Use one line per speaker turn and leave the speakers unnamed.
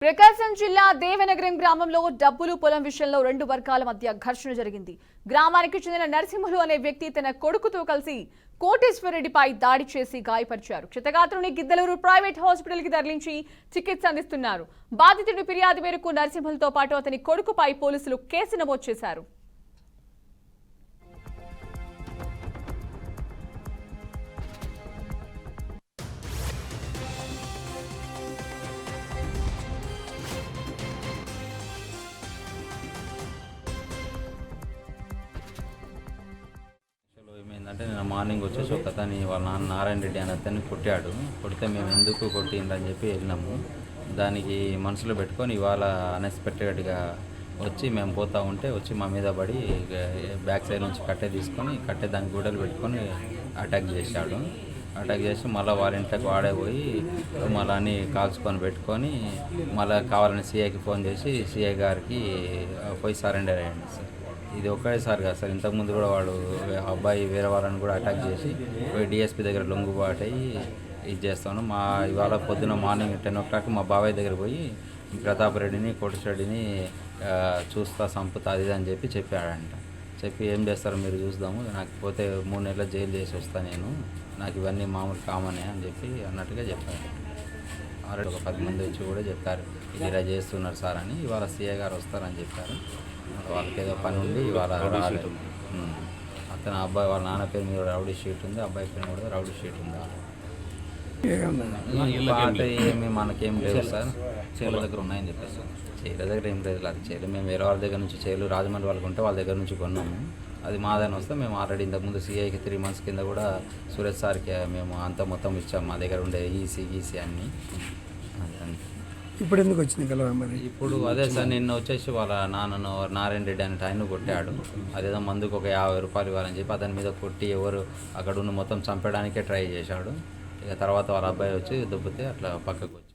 ప్రకాశం జిల్లా దేవనగరం గ్రామంలో డబ్బులు పొలం విషయంలో రెండు వర్గాల మధ్య ఘర్షణ జరిగింది. గ్రామానికి చెందిన నరసింహులు అనే వ్యక్తి తన కొడుకుతో కలిసి కోటేశ్వరరెడ్డిపై దాడి చేసి గాయపరిచారు. క్షతగాత్రుని గిద్దలూరు ప్రైవేట్ హాస్పిటల్ కి తరలించి చికిత్స అందిస్తున్నారు. బాధితుడి ఫిర్యాదు మేరకు నరసింహులతో పాటు అతని కొడుకుపై పోలీసులు కేసు నమోదు చేశారు.
ఏమైందంటే నేను మార్నింగ్ వచ్చేసి ఒక అతని వాళ్ళ నాన్న నారాయణ రెడ్డి అని అతన్ని కొట్టాడు. కొడితే మేము ఎందుకు కొట్టిందని చెప్పి వెళ్ళినాము. దానికి మనసులో పెట్టుకొని ఇవాళ అన్ఎక్స్పెక్టెడ్గా వచ్చి మేము పోతూ ఉంటే వచ్చి మా మీద పడి బ్యాక్ సైడ్ నుంచి కట్టె తీసుకొని దానికి గూడలు పెట్టుకొని అటాక్ చేశాడు. అటాక్ చేసి మళ్ళీ వాళ్ళ ఇంట్లోకి వాడే పోయి మళ్ళీ అన్నీ కాల్చుకొని పెట్టుకొని మళ్ళీ కావాలని సిఐకి ఫోన్ చేసి సిఐ గారికి పోయి సరెండర్ అయ్యండి సార్. ఇది ఒకేసారి కాదు సార్, ఇంతకుముందు కూడా వాడు అబ్బాయి వేరే వాళ్ళని కూడా అటాక్ చేసి డిఎస్పీ దగ్గర లొంగుబాటు అయ్యి ఇది చేస్తాను. ఇవాళ పొద్దున మార్నింగ్ 10 o'clock మా బాబాయ్ దగ్గర పోయి ప్రతాప్ రెడ్డిని కోటేశ్వరరెడ్డిని చూస్తా సంపుతా అది అని చెప్పాడంట. చెప్పి ఏం చేస్తారో మీరు చూద్దాము, నాకు పోతే 3 నెలల జైలు చేసి వస్తాను నేను, నాకు ఇవన్నీ మామూలు కామనే అని చెప్పి అన్నట్టుగా చెప్పారు. ఆల్రెడీ ఒక 10 మంది వచ్చి కూడా చెప్పారు ఇది ఇలా చేస్తున్నారు సార్ అని. ఇవాళ సిఐ గారు వస్తారని చెప్పారు. వాళ్ళకి ఏదో పని ఉండి ఇవాళ రాలేదు. అతను అబ్బాయి వాళ్ళ నాన్న పేరు మీద రౌడీ షీట్ ఉంది, అబ్బాయి పేరు కూడా రౌడీ షీట్ ఉంది. పాత ఏమి మనకేం లేదు సార్, చేల దగ్గర ఉన్నాయని చెప్పేసి సార్. చేల దగ్గర ఏం లేదు, అది చేలు మేము వేరే వాళ్ళ దగ్గర నుంచి చేలు రాజమండ్రి వాళ్ళకి ఉంటే వాళ్ళ దగ్గర నుంచి కొన్నాము. అది మాదని వస్తే మేము ఆల్రెడీ ఇంతకుముందు సిఐకి 3 months కింద కూడా సురేష్ సార్కి మేము అంత మొత్తం ఇచ్చాము. మా దగ్గర ఉండే ఈసీ అన్నీ.
ఇప్పుడు ఎందుకు వచ్చింది కలవ మరి?
ఇప్పుడు అదే సార్, నిన్న వచ్చేసి వాళ్ళ నాన్నను నారాయణ రెడ్డి అనే ఆయన కొట్టాడు. అదేదో మందుకు ఒక 50 రూపాయలు ఇవ్వాలని చెప్పి అతని మీద కొట్టి ఎవరు అక్కడ ఉన్న మొత్తం చంపడానికే ట్రై చేశాడు. ఇక తర్వాత వాళ్ళ అబ్బాయి వచ్చి దుబ్బితే అట్లా పక్కకు వచ్చి